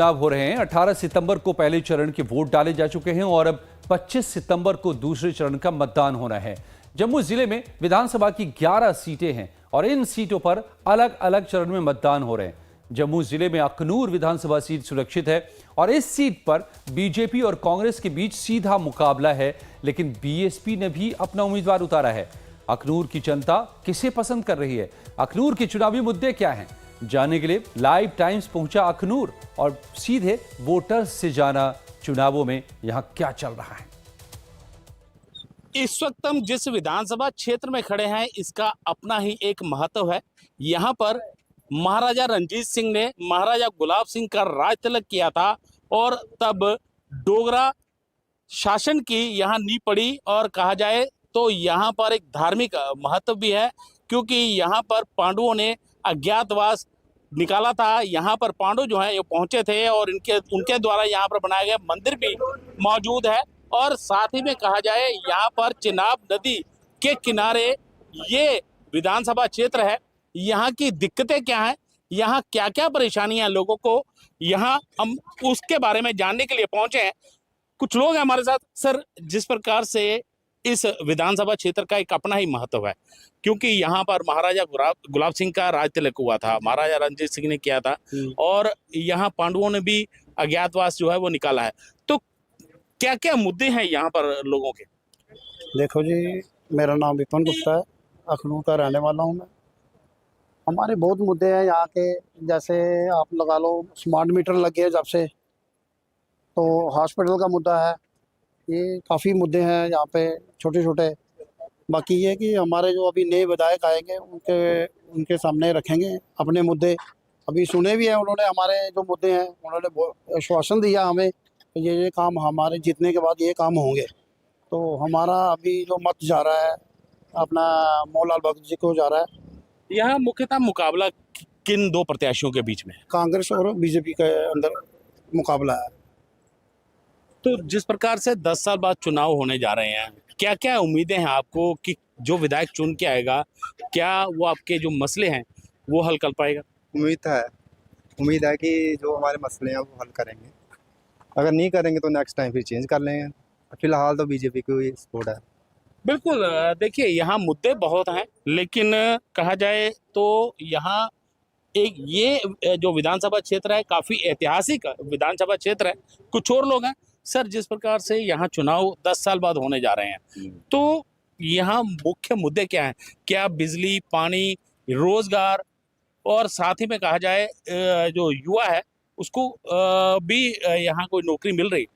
चुनाव हो रहे हैं। 18 सितंबर को पहले चरण के वोट डाले जा चुके हैं और अब 25 सितंबर को दूसरे चरण का मतदान होना है। जम्मू जिले में विधानसभा की 11 सीटें हैं और इन सीटों पर अलग अलग चरण में मतदान हो रहे हैं। जम्मू जिले में अखनूर विधानसभा सीट सुरक्षित है और इस सीट पर बीजेपी और कांग्रेस के बीच सीधा मुकाबला है, लेकिन बीएसपी ने भी अपना उम्मीदवार उतारा है। अखनूर की जनता किसे पसंद कर रही है, अखनूर के चुनावी मुद्दे क्या हैं, जानने के लिए लाइव टाइम्स पहुंचा अखनूर और सीधे वोटर्स से जाना चुनावों में यहां क्या चल रहा है। इस वक्त हम जिस विधानसभा क्षेत्र में खड़े हैं इसका अपना ही एक महत्व है। यहाँ पर महाराजा रणजीत सिंह ने महाराजा गुलाब सिंह का राज तिलक किया था और तब डोगरा शासन की यहाँ नींव पड़ी और कहा जाए तो यहाँ पर एक धार्मिक महत्व भी है, क्योंकि यहाँ पर पांडवों ने अज्ञातवास निकाला था। यहाँ पर पांडव जो हैं ये पहुंचे थे और उनके द्वारा यहाँ पर बनाया गया मंदिर भी मौजूद है। और साथ ही में कहा जाए यहाँ पर चिनाब नदी के किनारे ये विधानसभा क्षेत्र है। यहाँ की दिक्कतें क्या हैं, यहाँ क्या क्या परेशानियां हैं लोगों को, यहाँ हम उसके बारे में जानने के लिए पहुंचे हैं। कुछ लोग हैं हमारे साथ। सर, जिस प्रकार से इस विधानसभा क्षेत्र का एक अपना ही महत्व है, क्योंकि यहाँ पर महाराजा गुलाब सिंह का राज तिलक हुआ था, महाराजा रणजीत सिंह ने किया था और यहाँ पांडवों ने भी अज्ञातवास जो है वो निकाला है। तो क्या क्या मुद्दे हैं यहाँ पर लोगों के? देखो जी, मेरा नाम विपिन गुप्ता है, अखनूर का रहने वाला हूँ मैं। हमारे बहुत मुद्दे हैं यहाँ के, जैसे आप लगा लो स्मार्ट मीटर लग गए जब से, तो हॉस्पिटल का मुद्दा है। ये काफ़ी मुद्दे हैं यहाँ पे छोटे छोटे। बाकी ये कि हमारे जो अभी नए विधायक आएंगे उनके सामने रखेंगे अपने मुद्दे। अभी सुने भी हैं उन्होंने हमारे जो मुद्दे हैं, उन्होंने आश्वासन दिया हमें कि ये काम हमारे जीतने के बाद ये काम होंगे। तो हमारा अभी जो मत जा रहा है अपना मोहनलाल भगत जी को जा रहा है। यहाँ मुख्यतः मुकाबला किन दो प्रत्याशियों के बीच में है? कांग्रेस और बीजेपी के अंदर मुकाबला है। तो जिस प्रकार से 10 साल बाद चुनाव होने जा रहे हैं, क्या क्या उम्मीदें हैं आपको कि जो विधायक चुन के आएगा, क्या वो आपके जो मसले हैं वो हल कर पाएगा? उम्मीद है कि जो हमारे मसले हैं वो हल करेंगे। अगर नहीं करेंगे तो नेक्स्ट टाइम फिर चेंज कर लेंगे। फिलहाल तो बीजेपी को ही सपोर्ट है। बिल्कुल। देखिए, यहाँ मुद्दे बहुत हैं, लेकिन कहा जाए तो यहाँ एक ये जो विधानसभा क्षेत्र है काफी ऐतिहासिक विधानसभा क्षेत्र है। कुछ और लोग हैं। सर, जिस प्रकार से यहाँ चुनाव 10 साल बाद होने जा रहे हैं, तो यहाँ मुख्य मुद्दे क्या हैं? क्या बिजली, पानी, रोजगार और साथ ही में कहा जाए जो युवा है उसको भी यहाँ कोई नौकरी मिल रही?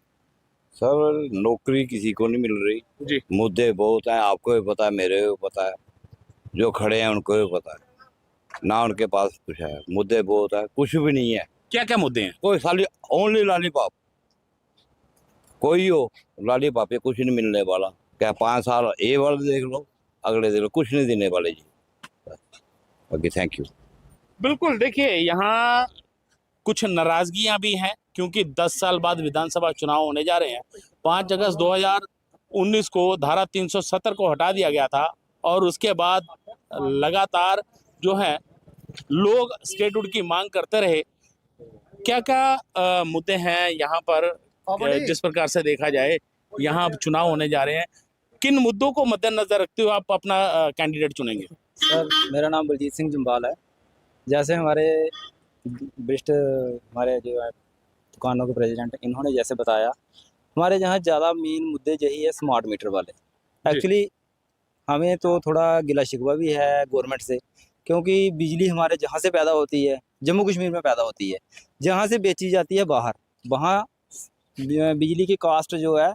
सर, नौकरी किसी को नहीं मिल रही जी। मुद्दे बहुत हैं, आपको भी पता है, मेरे को पता है, जो खड़े हैं उनको भी पता है। ना उनके पास कुछ है, मुद्दे बहुत है, कुछ भी नहीं है। क्या क्या मुद्दे हैं? कोई साली ओनली लॉलीपॉप, कोई हो लॉलीपॉप, ये कुछ नहीं मिलने वाला। क्या 5 साल ये वर्ग देख लो, अगले देख लो, कुछ नहीं देने वाले जी। Okay, thank you. बिल्कुल। देखिए, यहाँ कुछ नाराजगियां भी हैं, क्योंकि 10 साल बाद विधानसभा चुनाव होने जा रहे हैं। 5 अगस्त 2019 को धारा 370 को हटा दिया गया था और उसके बाद लगातार जो है लोग स्टेटहुड की मांग करते रहे। क्या क्या मुद्दे हैं यहाँ पर? जिस प्रकार से देखा जाए यहाँ चुनाव होने जा रहे हैं, किन मुद्दों को मद्देनजर रखते हुए आप अपना कैंडिडेट चुनेंगे? सर, मेरा नाम बलजीत सिंह जम्बाल है। जैसे हमारे वरिष्ठ हमारे जो है दुकानों के प्रेसिडेंट, इन्होंने जैसे बताया, हमारे यहाँ ज़्यादा मेन मुद्दे यही है स्मार्ट मीटर वाले। एक्चुअली हमें तो थोड़ा गिला शिकवा भी है गवर्नमेंट से, क्योंकि बिजली हमारे जहाँ से पैदा होती है जम्मू कश्मीर में पैदा होती है, जहाँ से बेची जाती है बाहर, वहाँ बिजली की कास्ट जो है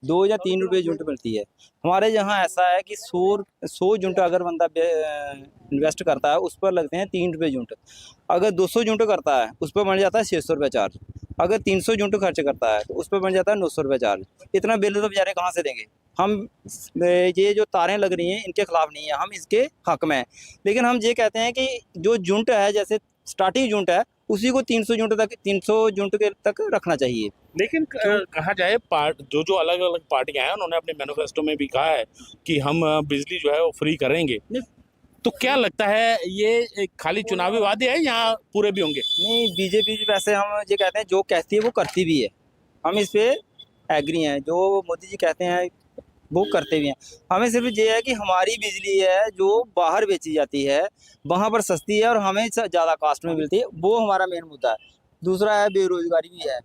2 या 3 रुपये यूनिट मिलती है। हमारे यहाँ ऐसा है कि 100 यूनिट अगर बंदा इन्वेस्ट करता है उस पर लगते हैं 3 रुपये यूनिट। अगर 200 यूनिट करता है उस पर बन जाता है 600 रुपये चार्ज। अगर 300 यूनिट खर्च करता है तो उस पर बन जाता है 900 रुपये चार्ज। इतना बिल तो बेचारे कहाँ से देंगे? हम ये जो तारें लग रही हैं इनके खिलाफ नहीं है, हम इसके हक में हैं। लेकिन हम ये कहते हैं कि जो यूनिट है, जैसे स्टार्टिंग यूनिट है, उसी को 300 यूनिट के तक रखना चाहिए। लेकिन कहा जाए जो अलग अलग पार्टियां हैं उन्होंने अपने मैनिफेस्टो में भी कहा है कि हम बिजली जो है वो फ्री करेंगे। तो क्या लगता है ये एक खाली चुनावी वादे है या पूरे भी होंगे? नहीं, बीजेपी वैसे हम ये कहते हैं जो कहती है वो करती भी है, हम इस पे एग्री हैं। जो मोदी जी कहते हैं वो करते भी हैं। हमें सिर्फ ये है कि हमारी बिजली है जो बाहर बेची जाती है वहाँ पर सस्ती है और हमें ज़्यादा कास्ट में मिलती है, वो हमारा मेन मुद्दा है। दूसरा है बेरोजगारी भी है,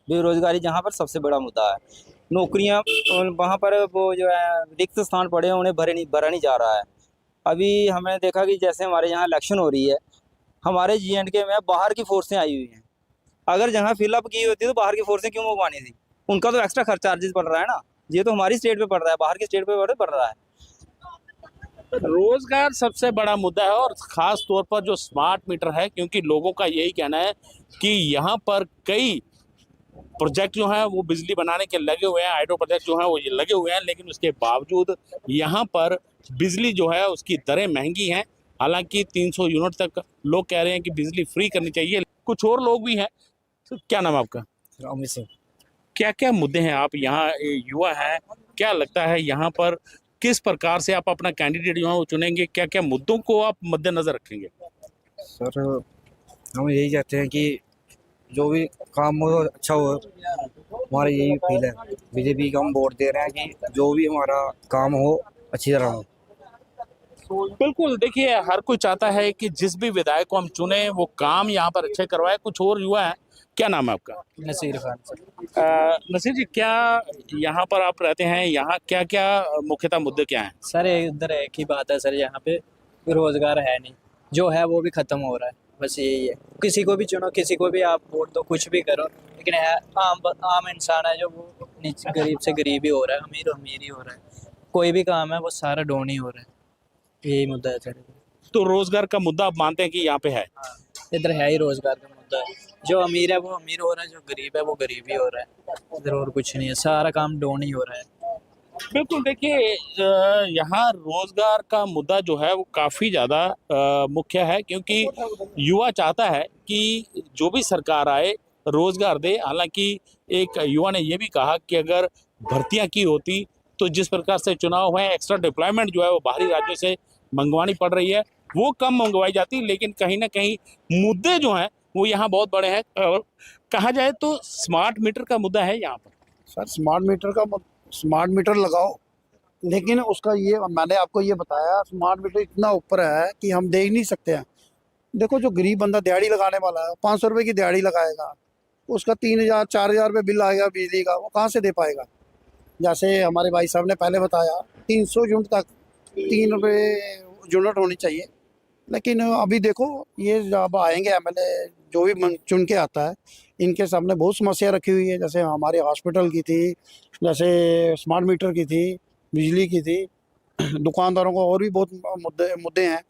बेरोजगारी जहाँ पर सबसे बड़ा मुद्दा है। नौकरियाँ वहाँ पर वो जो है रिक्त स्थान पड़े हैं उन्हें भरा नहीं जा रहा है। अभी हमने देखा कि जैसे हमारे यहाँ इलेक्शन हो रही है, हमारे J&K में बाहर की फोर्सें आई हुई हैं। अगर जहाँ फिलअप की होती तो बाहर की फोर्सें क्यों मंगवानी थी? उनका तो एक्स्ट्रा खर्च चार्जेस पड़ रहा है ना, ये तो हमारी स्टेट पे पड़ रहा है, बाहर की स्टेट पे पड़ रहा है। रोजगार सबसे बड़ा मुद्दा है और खास तौर पर जो स्मार्ट मीटर है, क्योंकि लोगों का यही कहना है कि यहाँ पर कई प्रोजेक्ट जो हैं वो बिजली बनाने के लगे हुए हैं, हाइड्रो प्रोजेक्ट जो हैं वो ये लगे हुए हैं, लेकिन उसके बावजूद यहाँ पर बिजली जो है उसकी दरें महंगी हैं। हालांकि 300 यूनिट तक लोग कह रहे हैं कि बिजली फ्री करनी चाहिए। कुछ और लोग भी हैं। तो क्या नाम है आपका? अमित सिंह। क्या क्या मुद्दे हैं? आप यहाँ युवा हैं, क्या लगता है यहाँ पर किस प्रकार से आप अपना कैंडिडेट जो है वो चुनेंगे? क्या क्या मुद्दों को आप मद्देनजर रखेंगे? सर हम यही चाहते हैं कि जो भी काम हो अच्छा हो, हमारा यही फील है। बीजेपी को हम वोट दे रहे हैं कि जो भी हमारा काम हो अच्छी तरह हो। बिल्कुल, देखिए हर कोई चाहता है कि जिस भी विधायक को हम चुने वो काम यहाँ पर अच्छे करवाए। कुछ और युवा है। क्या नाम है आपका? नसीर खान। नसीर जी, क्या यहाँ पर आप रहते हैं, यहाँ क्या क्या मुख्यतः मुद्दे क्या हैं? सर उधर एक ही बात है सर, यहाँ पे रोजगार है नहीं, जो है वो भी खत्म हो रहा है, बस यही है। किसी को भी चुनो, किसी को भी आप वोट दो, कुछ भी करो, लेकिन है आम इंसान है जो वो गरीब से गरीब ही हो रहा है, अमीर ही हो रहा है। कोई भी काम है वो सारा डाउन ही हो रहा है, यही मुद्दा है सर। तो रोजगार का मुद्दा आप मानते हैं कि यहाँ पे है? इधर है ही रोजगार का मुद्दा है। जो अमीर है वो अमीर हो रहा है, जो गरीब है वो गरीब ही हो रहा है, इधर और कुछ नहीं है, सारा काम डाउन ही हो रहा है। बिल्कुल, देखिए यहाँ रोजगार का मुद्दा जो है वो काफ़ी ज़्यादा मुख्य है, क्योंकि युवा चाहता है कि जो भी सरकार आए रोजगार दे। हालांकि एक युवा ने ये भी कहा कि अगर भर्तियां की होती तो जिस प्रकार से चुनाव है, एक्स्ट्रा डिप्लॉयमेंट जो है वो बाहरी राज्यों से मंगवानी पड़ रही है, वो कम मंगवाई जाती, लेकिन कहीं ना कहीं मुद्दे जो हैं वो यहाँ बहुत बड़े हैं। और कहा जाए तो स्मार्ट मीटर का मुद्दा है यहाँ पर। सर स्मार्ट मीटर लगाओ, लेकिन उसका ये मैंने आपको ये बताया, स्मार्ट मीटर इतना ऊपर है कि हम देख नहीं सकते हैं। देखो जो गरीब बंदा दिहाड़ी लगाने वाला है, 500 रुपये की दिहाड़ी लगाएगा, उसका 3000 4000 रुपये बिल आएगा बिजली का, वो कहाँ से दे पाएगा? जैसे हमारे भाई साहब ने पहले बताया 300 यूनिट तक 3 रुपये यूनिट होनी चाहिए, लेकिन अभी देखो ये जब आएंगे एमएलए जो भी चुन के आता है, इनके सामने बहुत समस्या रखी हुई है। जैसे हमारे हॉस्पिटल की थी, जैसे स्मार्ट मीटर की थी, बिजली की थी, दुकानदारों को और भी बहुत मुद्दे हैं।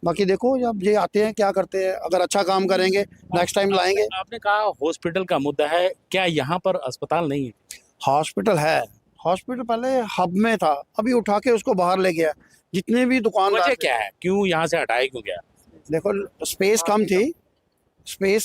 बाकी देखो जब ये आते हैं क्या करते हैं, अगर अच्छा काम करेंगे नेक्स्ट टाइम लाएंगे। आपने कहा हॉस्पिटल का मुद्दा है, क्या यहाँ पर अस्पताल नहीं है? हॉस्पिटल है, हॉस्पिटल पहले हब में था, अभी उठा के उसको बाहर ले गया। जितने भी दुकानदार, वजह क्या है, क्यों यहाँ से हटाया क्यों गया? देखो स्पेस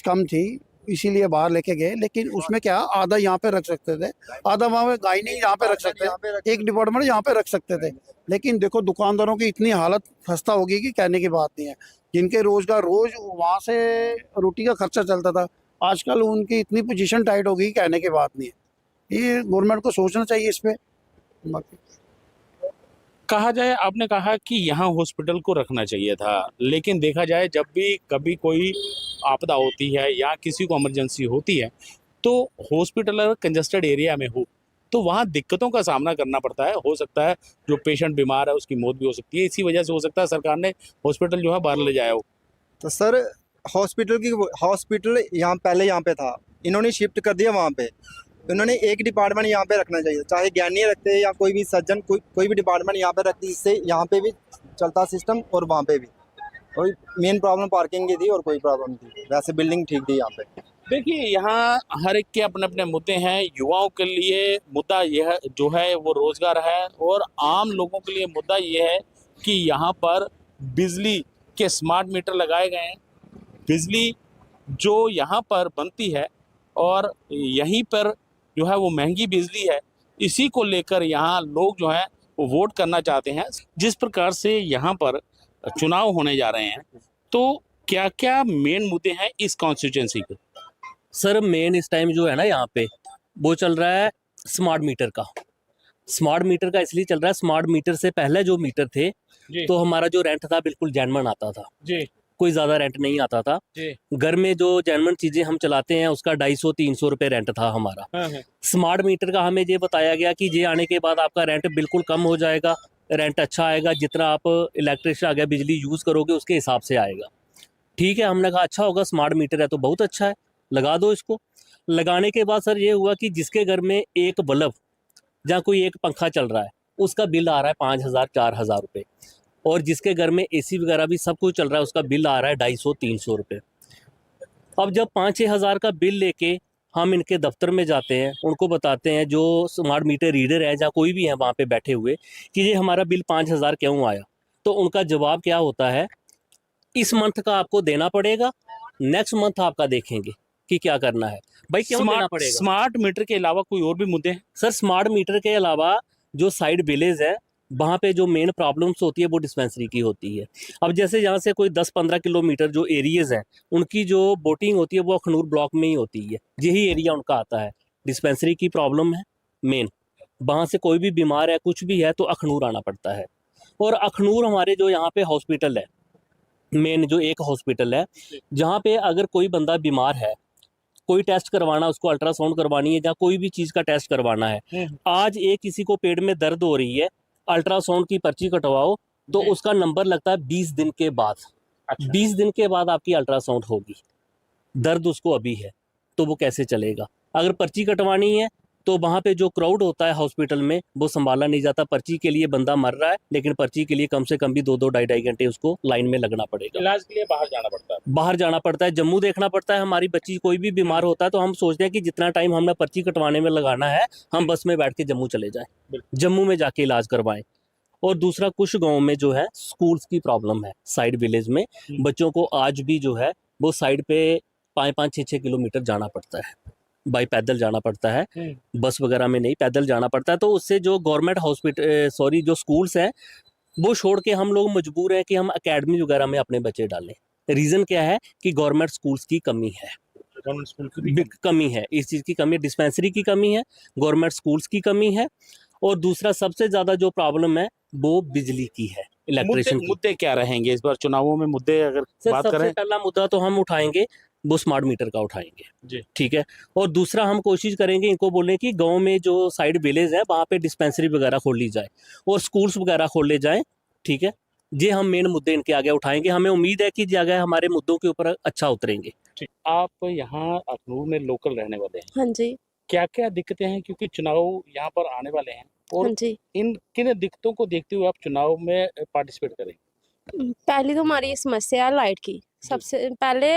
कम थी इसीलिए बाहर लेके गए, लेकिन उसमें क्या आधा यहाँ पे रख सकते थे, आधा वहाँ पे गायनी यहाँ पे रख सकते थे, एक डिपार्टमेंट यहाँ पे रख सकते थे। लेकिन देखो दुकानदारों की इतनी हालत खस्ता होगी कि कहने की बात नहीं है। जिनके रोजगार रोज वहाँ से रोटी का खर्चा चलता था, आजकल उनकी इतनी पोजीशन टाइट हो गई, कहने की बात नहीं है। ये गवर्नमेंट को सोचना चाहिए इस पे। बाकी कहा जाए, आपने कहा कि यहाँ हॉस्पिटल को रखना चाहिए था, लेकिन देखा जाए जब भी कभी कोई आपदा होती है या किसी को इमरजेंसी होती है तो हॉस्पिटल अगर कंजस्टेड एरिया में हो तो वहाँ दिक्कतों का सामना करना पड़ता है। हो सकता है जो पेशेंट बीमार है उसकी मौत भी हो सकती है, इसी वजह से हो सकता है सरकार ने हॉस्पिटल जो है बाहर ले जाया हो। तो सर हॉस्पिटल यहाँ पहले यहाँ पे था, इन्होंने शिफ्ट कर दिया वहाँ पे। इन्होंने एक डिपार्टमेंट यहाँ पे रखना चाहिए, चाहे ज्ञानी रखते या कोई भी सज्जन, कोई भी डिपार्टमेंट यहाँ पे रखती, इससे यहाँ पे भी चलता सिस्टम और वहाँ पे भी। और मेन प्रॉब्लम पार्किंग की थी और कोई प्रॉब्लम थी, वैसे बिल्डिंग ठीक थी यहाँ पे। देखिए यहाँ हर एक के अपने अपने मुद्दे हैं। युवाओं के लिए मुद्दा यह जो है वो रोजगार है, और आम लोगों के लिए मुद्दा ये है कि यहाँ पर बिजली के स्मार्ट मीटर लगाए गए हैं। बिजली जो यहाँ पर बनती है और यहीं पर जो है वो महंगी बिजली है, इसी को लेकर यहाँ लोग जो हैं वो वोट करना चाहते हैं। जिस प्रकार से यहाँ पर चुनाव होने जा रहे हैं, तो क्या क्या मेन मुद्दे हैं इस कॉन्स्टिट्यूंसी के? सर मेन इस टाइम जो है ना यहाँ पे वो चल रहा है स्मार्ट मीटर का। स्मार्ट मीटर का इसलिए चल रहा है, स्मार्ट मीटर से पहले जो मीटर थे जी तो हमारा जो रेंट था बिल्कुल जेन्युइन आता था, जी कोई ज़्यादा रेंट नहीं आता था। जी। घर में जो जेन्युइन चीज़ें हम चलाते हैं उसका 250-300 रुपये रेंट था हमारा। हाँ। स्मार्ट मीटर का हमें ये बताया गया कि ये आने के बाद आपका रेंट बिल्कुल कम हो जाएगा, रेंट अच्छा आएगा, जितना आप इलेक्ट्रिक आ गया बिजली यूज़ करोगे उसके हिसाब से आएगा। ठीक है, हमने कहा अच्छा होगा, स्मार्ट मीटर है तो बहुत अच्छा है, लगा दो इसको। लगाने के बाद सर ये हुआ कि जिसके घर में एक बल्ब या कोई एक पंखा चल रहा है उसका बिल आ रहा है 5,000-4,000 रुपये, और जिसके घर में एसी वगैरह भी सब कुछ चल रहा है उसका बिल आ रहा है 250-300 रुपये। अब जब 5-6 हज़ार का बिल लेके हम इनके दफ्तर में जाते हैं, उनको बताते हैं जो स्मार्ट मीटर रीडर है या कोई भी है वहाँ पे बैठे हुए कि ये हमारा बिल 5,000 क्यों आया, तो उनका जवाब क्या होता है, इस मंथ का आपको देना पड़ेगा, नेक्स्ट मंथ आपका देखेंगे कि क्या करना है। भाई क्यों देना पड़ेगा? स्मार्ट मीटर के अलावा कोई और भी मुद्दे हैं? सर स्मार्ट मीटर के अलावा जो साइड विलेज है वहाँ पे जो मेन प्रॉब्लम्स होती है वो डिस्पेंसरी की होती है। अब जैसे यहाँ से कोई 10-15 किलोमीटर जो एरियाज़ हैं उनकी जो बोटिंग होती है वो अखनूर ब्लॉक में ही होती है, यही एरिया उनका आता है। डिस्पेंसरी की प्रॉब्लम है मेन, वहाँ से कोई भी बीमार है कुछ भी है तो अखनूर आना पड़ता है। और अखनूर हमारे जो यहाँ पे हॉस्पिटल है, मेन जो एक हॉस्पिटल है जहाँ पे अगर कोई बंदा बीमार है, कोई टेस्ट करवाना, उसको अल्ट्रासाउंड करवानी है या कोई भी चीज़ का टेस्ट करवाना है, आज एक किसी को पेट में दर्द हो रही है, अल्ट्रासाउंड की पर्ची कटवाओ तो उसका नंबर लगता है 20 दिन के बाद। अच्छा। 20 दिन के बाद आपकी अल्ट्रासाउंड होगी, दर्द उसको अभी है तो वो कैसे चलेगा? अगर पर्ची कटवानी है तो वहाँ पे जो क्राउड होता है हॉस्पिटल में वो संभाला नहीं जाता, पर्ची के लिए बंदा मर रहा है लेकिन पर्ची के लिए कम से कम भी 2-2 ढाई-ढाई घंटे उसको लाइन में लगना पड़ेगा। इलाज के लिए बाहर जाना पड़ता है। बाहर जाना पड़ता है, जम्मू देखना पड़ता है। हमारी बच्ची कोई भी बीमार होता है तो हम सोचते हैं कि जितना टाइम हमने पर्ची कटवाने में लगाना है हम बस में बैठ के जम्मू चले जाएं, जम्मू में जाके इलाज करवाएं। और दूसरा कुछ गाँव में जो है स्कूल्स की प्रॉब्लम है, साइड विलेज में बच्चों को आज भी जो है वो साइड पे 5-5, 6-6 किलोमीटर जाना पड़ता है, बाई पैदल जाना पड़ता है, बस वगैरह में नहीं, पैदल जाना पड़ता है। तो उससे जो गवर्नमेंट हॉस्पिटल जो स्कूल्स हैं वो छोड़ के हम लोग मजबूर हैं कि हम एकेडमी वगैरह में अपने बच्चे डालें। रीज़न क्या है कि गवर्नमेंट स्कूल्स की कमी है, गवर्नमेंट स्कूल की कमी है, इस चीज़ की कमी है, डिस्पेंसरी की कमी है, गवर्नमेंट स्कूल्स की कमी है, और दूसरा सबसे ज़्यादा जो प्रॉब्लम है वो बिजली की है, इलेक्ट्रिशियन की। मुद्दे क्या रहेंगे इस बार चुनावों में? मुद्दे अगर सर बात सबसे करें, पहला मुद्दा तो हम उठाएंगे वो स्मार्ट मीटर का उठाएंगे जी। ठीक है, और दूसरा हम कोशिश करेंगे इनको बोलें कि गांव में जो साइड विलेज है वहाँ पे डिस्पेंसरी वगैरह खोल ली जाए और स्कूल्स वगैरह खोले जाएं, ठीक है। ये हम मेन मुद्दे इनके आगे उठाएंगे, हमें उम्मीद है कि ये आगे हमारे मुद्दों के ऊपर अच्छा उतरेंगे। ठीक। आप यहाँ अखनूर में लोकल रहने वाले हैं, हाँ जी। क्या क्या दिक्कतें हैं, क्योंकि चुनाव यहाँ पर आने वाले हैं, और हाँ जी। इन किन दिक्कतों को देखते हुए आप चुनाव में पार्टिसिपेट करेंगे? पहली तो हमारी समस्या है लाइट की। सबसे पहले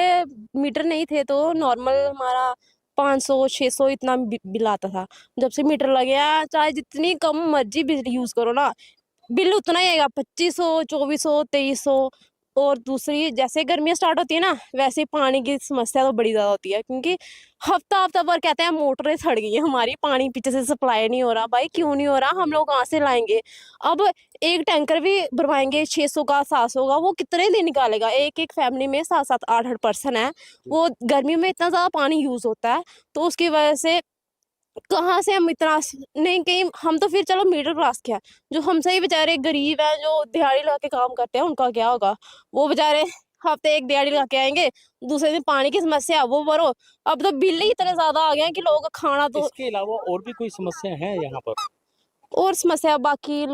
मीटर नहीं थे तो नॉर्मल हमारा 500-600 इतना बिल आता था। जब से मीटर लगे हैं चाहे जितनी कम मर्जी बिजली यूज करो ना, बिल उतना ही आएगा, 2500, 2400, 2300। और दूसरी जैसे गर्मियाँ स्टार्ट होती है ना, वैसे ही पानी की समस्या तो बड़ी ज़्यादा होती है, क्योंकि हफ्ता भर कहते हैं मोटरें सड़ गई हैं हमारी, पानी पीछे से सप्लाई नहीं हो रहा। भाई क्यों नहीं हो रहा, हम लोग कहाँ से लाएंगे? अब एक टैंकर भी भरवाएंगे 600 का 700 का, वो कितने दिन निकालेगा? एक फैमिली में 7-7, 8-8 पर्सन है, वो गर्मी में इतना ज़्यादा पानी यूज़ होता है, तो उसकी वजह से कहाँ से हम इतना नहीं, कहीं हम तो फिर चलो मिडिल क्लास क्या, जो हमसे ही बेचारे गरीब हैं जो दिहाड़ी लगा के काम करते हैं उनका क्या होगा? वो बेचारे हफ्ते एक दिहाड़ी लगा के आएंगे, दूसरे दिन पानी की समस्या वो भरो। अब तो बिल ही इतने ज्यादा आ गए हैं कि लोगों का खाना तो, इसके अलावा और भी कोई समस्या है यहाँ पर? और समस्या बाकी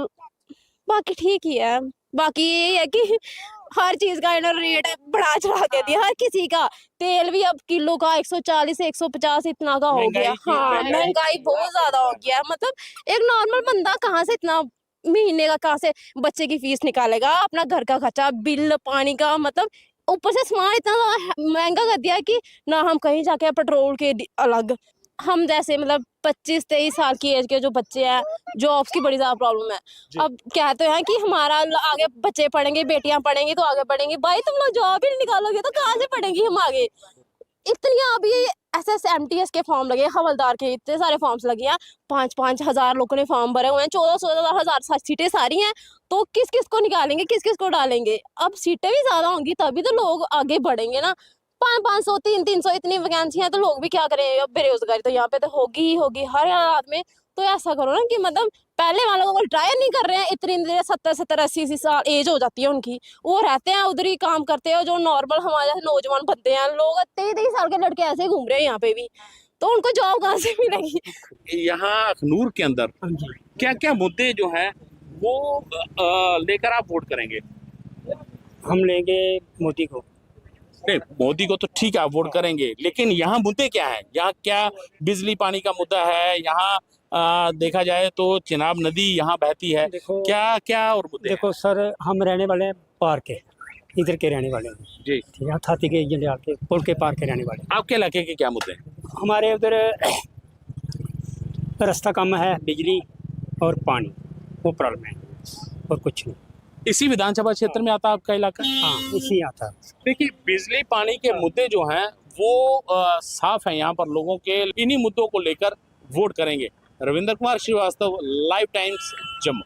ठीक ही है। बाकी ये है कि हर चीज का इन्होंने रेट बढ़ा चढ़ा के दिया, हर किसी का। तेल भी अब किलो का 140 से 150 इतना का हो गया। हाँ, महंगाई बहुत ज्यादा हो गया है। मतलब एक नॉर्मल बंदा कहाँ से इतना महीने का, कहाँ से बच्चे की फीस निकालेगा, अपना घर का खर्चा, बिल, पानी का, मतलब ऊपर से सामान इतना महंगा कर दिया कि ना हम कहीं जाके पेट्रोल के अलग। हम जैसे मतलब 25-23 साल की एज के जो बच्चे हैं, जॉब्स की बड़ी ज्यादा प्रॉब्लम है। अब कहते हैं कि हमारा आगे बच्चे पढ़ेंगे, बेटियां पढ़ेंगी तो आगे बढ़ेंगी। भाई तुम लोग जॉब ही नहीं निकालोगे तो कहाँ से पढ़ेंगी हम आगे? इतनी अभी SSMTS के फॉर्म लगे, हवलदार के इतने सारे फॉर्म्स लगे हैं, 5-5 हजार लोगों ने फॉर्म भरे हुए हैं, 14-14 हजार सीटें सारी हैं, तो किस किस को निकालेंगे, किस किस को डालेंगे? अब सीटें भी ज्यादा होंगी तभी तो लोग आगे बढ़ेंगे ना। 500-500 300-300 इतनी वैकेंसी है तो लोग भी क्या करें? अब बेरोजगारी तो यहाँ पे तो होगी ही होगी हर हालात में। तो ऐसा करो ना कि मतलब पहले वालों को ट्राई नहीं कर रहे हैं, इतनी देर 70-80 साल एज हो जाती है उनकी, वो रहते हैं उधर ही काम करते हैं। जो नॉर्मल हमारे नौजवान बंदे हैं, लोग 23-23 साल के लड़के ऐसे घूम रहे हैं यहाँ पे भी, तो उनको जॉब कहाँ से मिलेगी? यहाँ अखनूर के अंदर क्या क्या मुद्दे जो हैं वो लेकर आप वोट करेंगे? हम लेंगे मोदी को। नहीं, मोदी को तो ठीक है आप वोट करेंगे, लेकिन यहाँ मुद्दे क्या है? यहाँ क्या बिजली पानी का मुद्दा है? यहाँ देखा जाए तो चिनाब नदी यहाँ बहती है, देखो क्या क्या और मुद्दे हैं? देखो सर, हम रहने वाले हैं पार के, इधर के रहने वाले हैं जी, ठीक है, थाती के जंडियाल के पुल के पार के रहने वाले हैं। आपके इलाके के क्या मुद्दे हैं? हमारे उधर रास्ता कम है, बिजली और पानी, वो प्रॉब्लम है और कुछ नहीं। इसी विधानसभा क्षेत्र में आता है आपका इलाका? हाँ, इसी आता है। देखिए, बिजली पानी के मुद्दे जो हैं वो साफ है यहाँ पर लोगों के, इन्हीं मुद्दों को लेकर वोट करेंगे। Ravindra Kumar Srivastava, Live Times, Jammu.